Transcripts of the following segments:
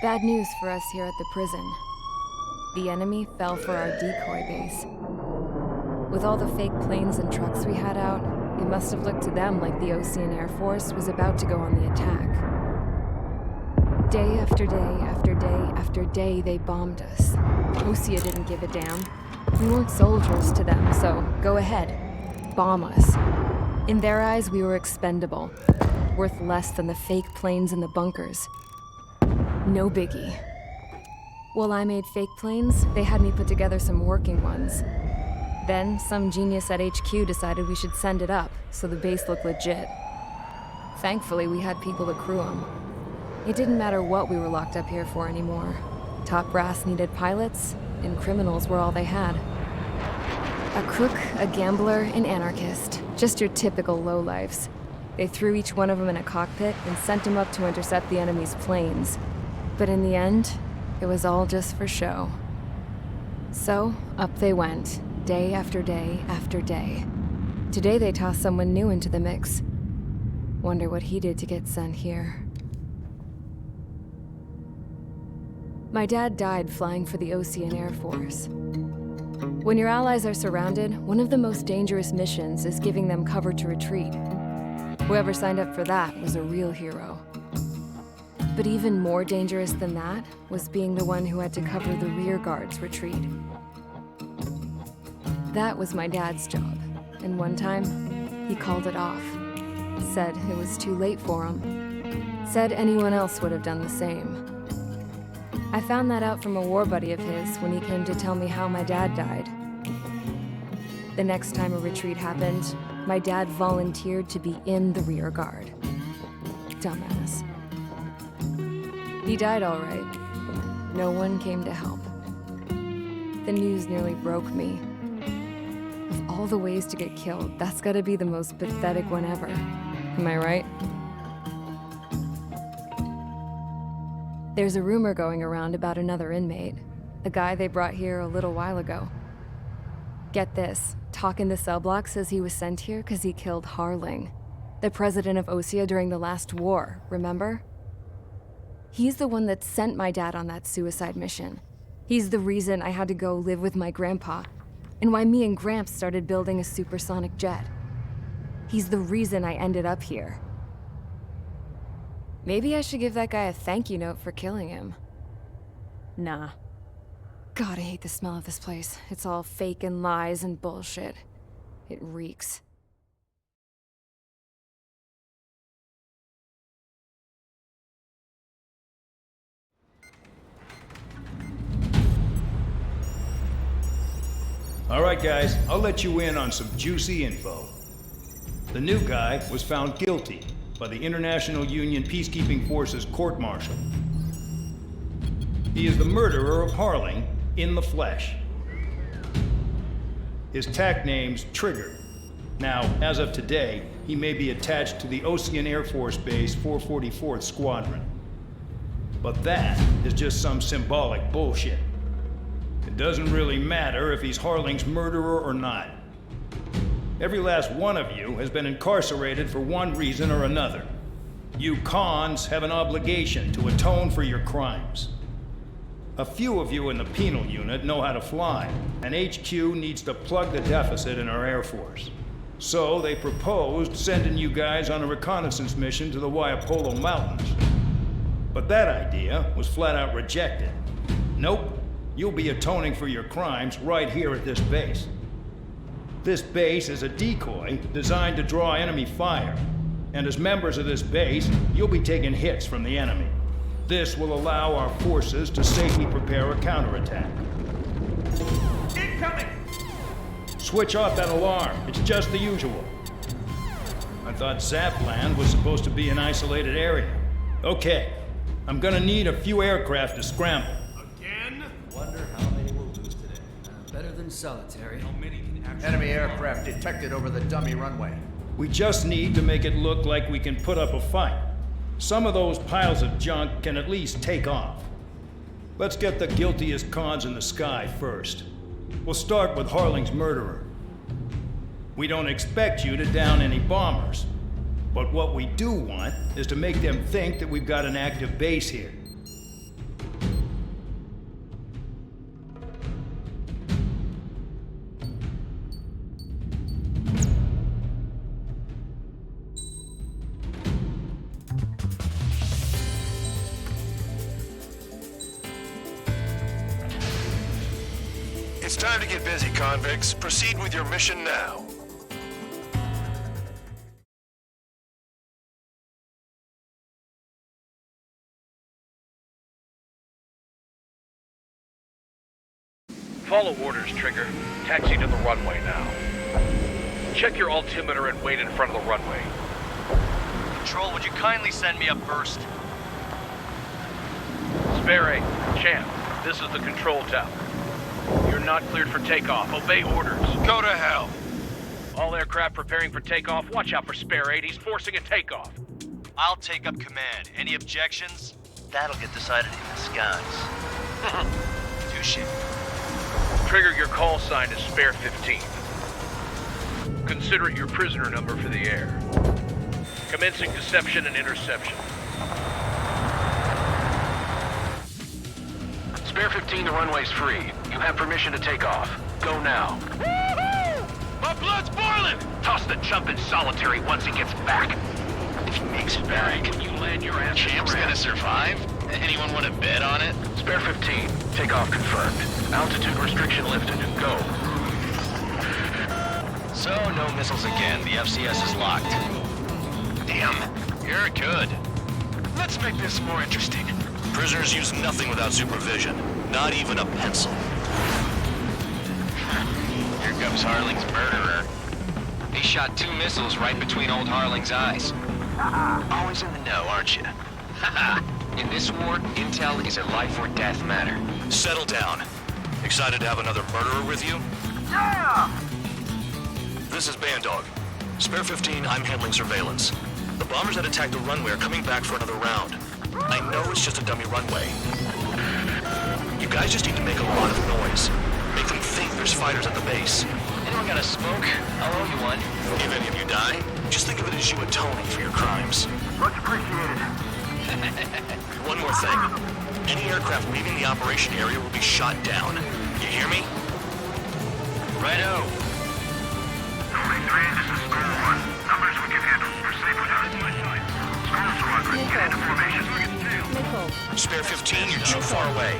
Bad news for us here at the prison. The enemy fell for our decoy base. With all the fake planes and trucks we had out, it must have looked to them like the Ocean Air Force was about to go on the attack. Day after day after day after day, they bombed us. Osea didn't give a damn. We weren't soldiers to them, so go ahead. Bomb us. In their eyes, we were expendable. Worth less than the fake planes in the bunkers. No biggie. While I made fake planes, they had me put together some working ones. Then, some genius at HQ decided we should send it up, so the base looked legit. Thankfully, we had people to crew them. It didn't matter what we were locked up here for anymore. Top brass needed pilots, and criminals were all they had. A crook, a gambler, an anarchist. Just your typical lowlifes. They threw each one of them in a cockpit and sent them up to intercept the enemy's planes. But in the end, it was all just for show. So, up they went, day after day after day. Today they tossed someone new into the mix. Wonder what he did to get sent here. My dad died flying for the Ocean Air Force. When your allies are surrounded, one of the most dangerous missions is giving them cover to retreat. Whoever signed up for that was a real hero. But even more dangerous than that was being the one who had to cover the rear guard's retreat. That was my dad's job, and one time, he called it off. Said it was too late for him. Said anyone else would have done the same. I found that out from a war buddy of his when he came to tell me how my dad died. The next time a retreat happened, my dad volunteered to be in the rear guard. Dumbass. He died all right. No one came to help. The news nearly broke me. Of all the ways to get killed, that's gotta be the most pathetic one ever. Am I right? There's a rumor going around about another inmate. A guy they brought here a little while ago. Get this, Talk in the cell block says he was sent here because he killed Harling, the president of Osea during the last war, remember? He's the one that sent my dad on that suicide mission. He's the reason I had to go live with my grandpa, and why me and Gramps started building a supersonic jet. He's the reason I ended up here. Maybe I should give that guy a thank you note for killing him. Nah. God, I hate the smell of this place. It's all fake and lies and bullshit. It reeks. All right, guys, I'll let you in on some juicy info. The new guy was found guilty by the International Union Peacekeeping Forces court-martial. He is the murderer of Harling in the flesh. His TAC name's Trigger. Now, as of today, he may be attached to the Ocean Air Force Base 444th Squadron. But that is just some symbolic bullshit. It doesn't really matter if he's Harling's murderer or not. Every last one of you has been incarcerated for one reason or another. You cons have an obligation to atone for your crimes. A few of you in the penal unit know how to fly, and HQ needs to plug the deficit in our Air Force. So they proposed sending you guys on a reconnaissance mission to the Waiapolo Mountains. But that idea was flat out rejected. Nope. You'll be atoning for your crimes right here at this base. This base is a decoy designed to draw enemy fire. And as members of this base, you'll be taking hits from the enemy. This will allow our forces to safely prepare a counterattack. Incoming! Switch off that alarm. It's just the usual. I thought Zapland was supposed to be an isolated area. Okay. I'm gonna need a few aircraft to scramble. Wonder how many we'll lose today. Better than solitary. How many can actually... Enemy aircraft detected over the dummy runway. We just need to make it look like we can put up a fight. Some of those piles of junk can at least take off. Let's get the guiltiest cons in the sky first. We'll start with Harling's murderer. We don't expect you to down any bombers. But what we do want is to make them think that we've got an active base here. Time to get busy, convicts. Proceed with your mission now. Follow orders, Trigger. Taxi to the runway now. Check your altimeter and wait in front of the runway. Control, would you kindly send me up first? Spare 8, Champ, this is the control tower. You're not cleared for takeoff. Obey orders. Go to hell. All aircraft preparing for takeoff. Watch out for Spare 8. He's forcing a takeoff. I'll take up command. Any objections? That'll get decided in the skies. Touche. Trigger, your call sign is Spare 15. Consider it your prisoner number for the air. Commencing deception and interception. Spare 15, the runway's free. You have permission to take off. Go now. My blood's boiling! Toss the chump in solitary once he gets back. If he makes it back, Can you land your ass? Champ's gonna survive? Anyone want to bet on it? Spare 15. Takeoff confirmed. Altitude restriction lifted. Go. So, no missiles again. The FCS is locked. Damn, you're good. Let's make this more interesting. Prisoners use nothing without supervision. Not even a pencil. Here comes Harling's murderer. He shot 2 missiles right between old Harling's eyes. Always in the know, aren't you? In this war, intel is a life or death matter. Settle down. Excited to have another murderer with you? Yeah! This is Bandog. Spare 15, I'm handling surveillance. The bombers that attacked the runway are coming back for another round. I know it's just a dummy runway. You guys just need to make a lot of noise. Make them think there's fighters at the base. Anyone got a smoke? I'll owe you one. If any of you die, just think of it as you atoning for your crimes. Much appreciated. One more thing. Any aircraft leaving the operation area will be shot down. You hear me? Righto. This is Score 1. Numbers we can handle. We're safe without it. Score 1. Get into formation. Spare 15, you're too far away.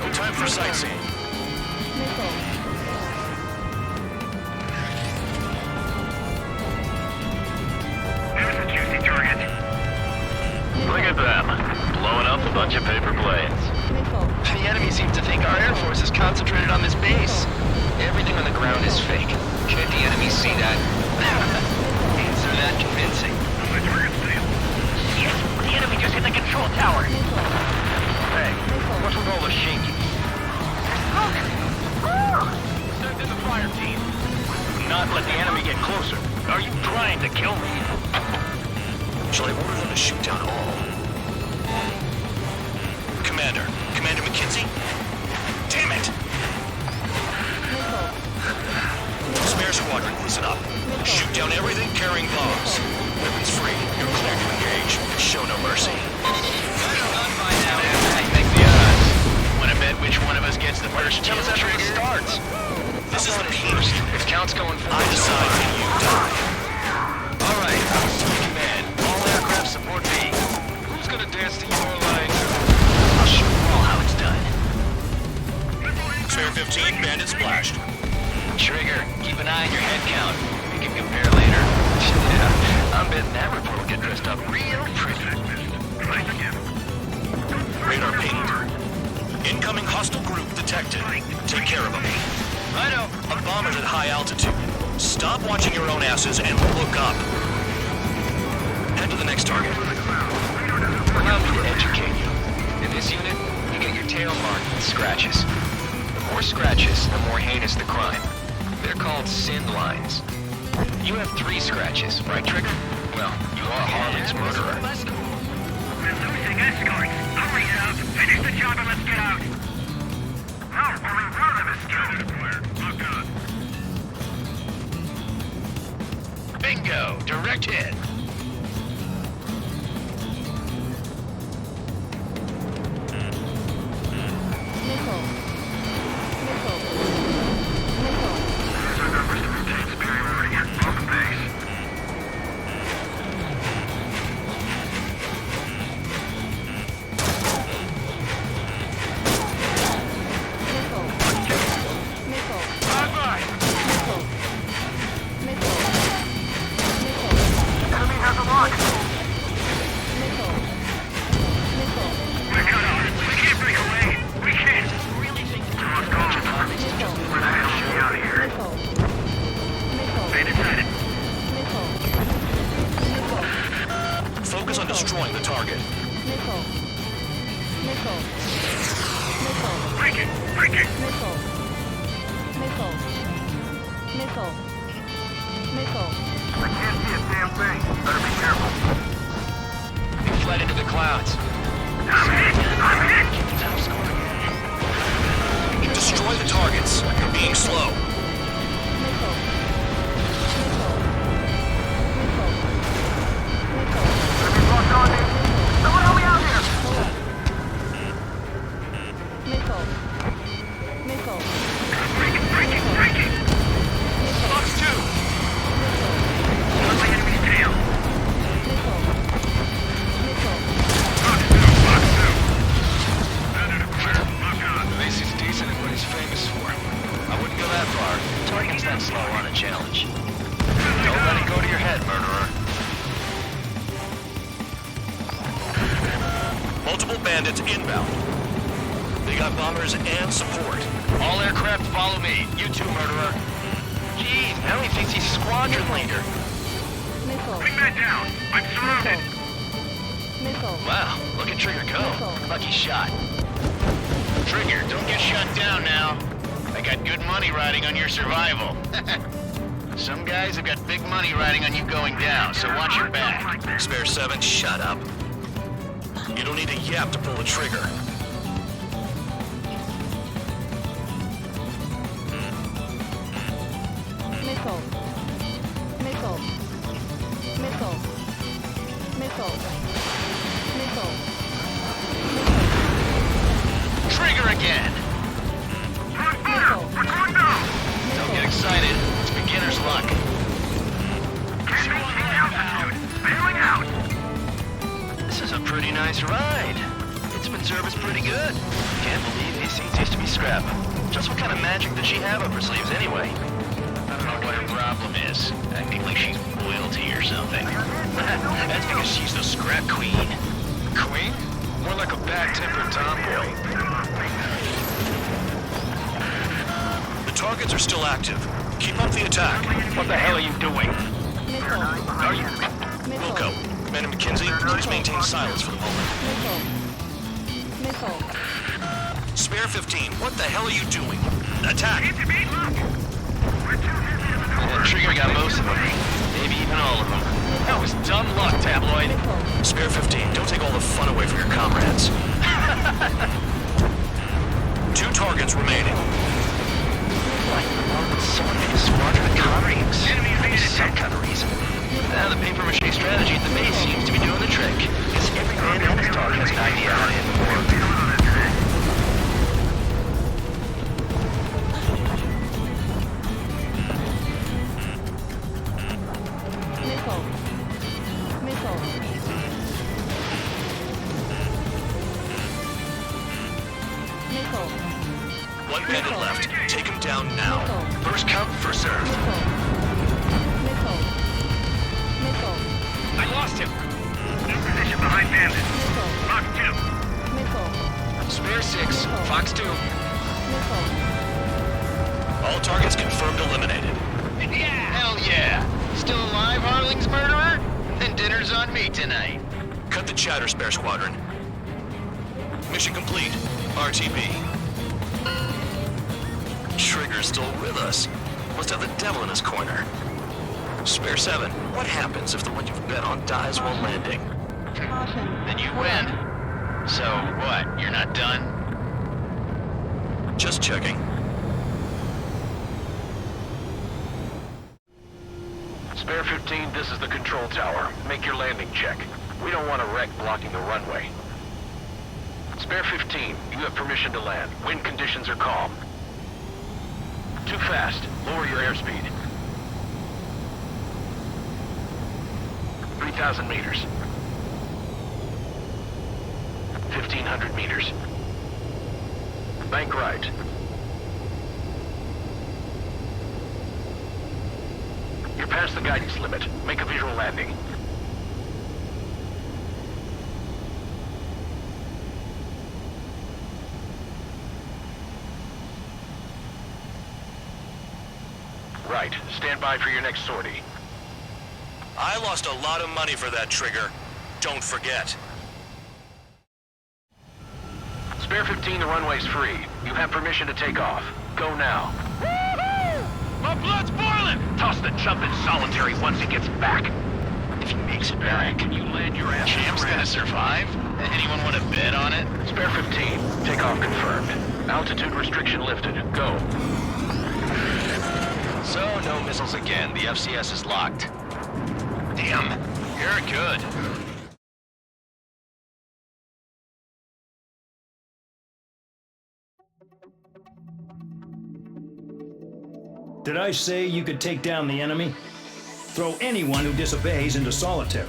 No time for sightseeing. There's a juicy target. Look at them. Blowing up a bunch of paper planes. The enemy seems to think our Air Force is concentrated on this base. Everything on the ground is fake. Can't the enemy see that? Answer that convincing. My target's safe. Yes, the enemy just hit the control tower. Hey, what's with all the shaking? Send in the fire team. Not let the enemy get closer. Are you trying to kill me? Shall I order them to shoot down all? Commander McKenzie? Damn it! Spare squadron, listen up. Shoot down everything carrying bombs. Weapons free. You're cleared to engage. Show no mercy. I think the odds. Want to bet which one of us gets the first kill? Tell us after it starts. This is the first. If count's going forward, I decide when you die. All right, command. All aircraft support me. Who's gonna dance to your line? I'll show you all how it's done. Spare 15, bandit splashed. Trigger, keep an eye on your head count. We can compare later. Yeah, I'm betting that report will get dressed up real pretty. Radar pinged. Incoming hostile group detected. Take care of them. Righto. A bomber's at high altitude. Stop watching your own asses and look up. Head to the next target. Allow me to educate you. In this unit, you get your tail marked with scratches. The more scratches, the more heinous the crime. They're called sin lines. You have 3 scratches, right, Trigger? Well, you are Harley's murderer. We're losing escorts. Hurry up. Finish the job and let's get out. No, we're in front of us. Get it clear. Look good. Bingo! Direct hit. These are numbers to maintain superiority. On the base. Missile. Missile. I can't see a damn thing. Better be careful. It fled into the clouds. I'm hit! I'm hit! Destroy the targets. You're being slow. Missile. Missile. Missile. Missile. Enemy locked on me. Someone help me out here! Missile. Missile. Breaking! Fox 2! On my enemy's tail. Missile. Missile. Fox 2. Standard clear. Lock on. At least he's decent at what he's famous for. I wouldn't go that far. Target's that slow on a challenge. Don't let it go to your head, murderer. Multiple bandits inbound. They got bombers and support. All aircraft follow me. You too, murderer. Jeez, now he thinks he's squadron leader. Missile. Bring that down. I'm surrounded. Missile. Wow, look at Trigger go. Missile. Lucky shot. Trigger, don't get shut down now. I got good money riding on your survival. Some guys have got big money riding on you going down, so watch your back. Spare 7, shut up. You don't need a yap to pull the trigger. Missile. Missile. Missile. Missile. Missile. Trigger again! Missile. We're going down. Don't get excited. It's beginner's luck. Can't maintain altitude. Bailing out. This is a pretty nice ride. It's been serviced pretty good. Can't believe these seats used to be scrap. Just what kind of magic does she have up her sleeves anyway? I don't know what her problem is. Acting like she's royalty or something. That's because she's the scrap queen. Queen? More like a bad-tempered tomboy. The targets are still active. Keep up the attack. What the hell are you doing? Missile. Are you... Wilco, Commander McKenzie, please maintain silence for the moment. Missile. Missile. Spare 15, what the hell are you doing? Attack! Trigger got most of them. Maybe even all of them. That was dumb luck, Tabloid. Missile. Spare 15, don't take all the fun away from your comrades. 2 targets remaining. Someone made a squadron of Conrings. Maybe some kind of reason. Now the paper-mache strategy at the base seems to be doing the trick. Because every man and his dog has an idea how to end the war. Missile. Missile. Missile. 1 bandit left. Take him down now. Missile. First come, first serve. Missile. Missile. Missile. I lost him. New position behind bandit. Missile. Lock 2. Spare Missile. 6, Fox 2. Missile. All targets confirmed eliminated. Hell yeah! Still alive, Harling's murderer? Then dinner's on me tonight. Cut the chatter, Spare Squadron. Mission complete. RTB. Trigger's still with us. Must have the devil in his corner. Spare 7, what happens if the one you've bet on dies while landing? Then you win. So, what, you're not done? Just checking. Spare 15, this is the control tower. Make your landing check. We don't want a wreck blocking the runway. Spare 15, you have permission to land. Wind conditions are calm. Too fast. Lower your airspeed. 3,000 meters. 1,500 meters. Bank right. You're past the guidance limit. Make a visual landing. Right. Stand by for your next sortie. I lost a lot of money for that trigger. Don't forget. Spare 15, the runway's free. You have permission to take off. Go now. My blood's boiling! Toss the jump in solitary once he gets back. If he makes it back, Can you land your ass? Champ's gonna survive? Anyone want to bet on it? Spare 15. Takeoff confirmed. Altitude restriction lifted. Go. So, no missiles again. The FCS is locked. Damn, you're good. Did I say you could take down the enemy? Throw anyone who disobeys into solitary.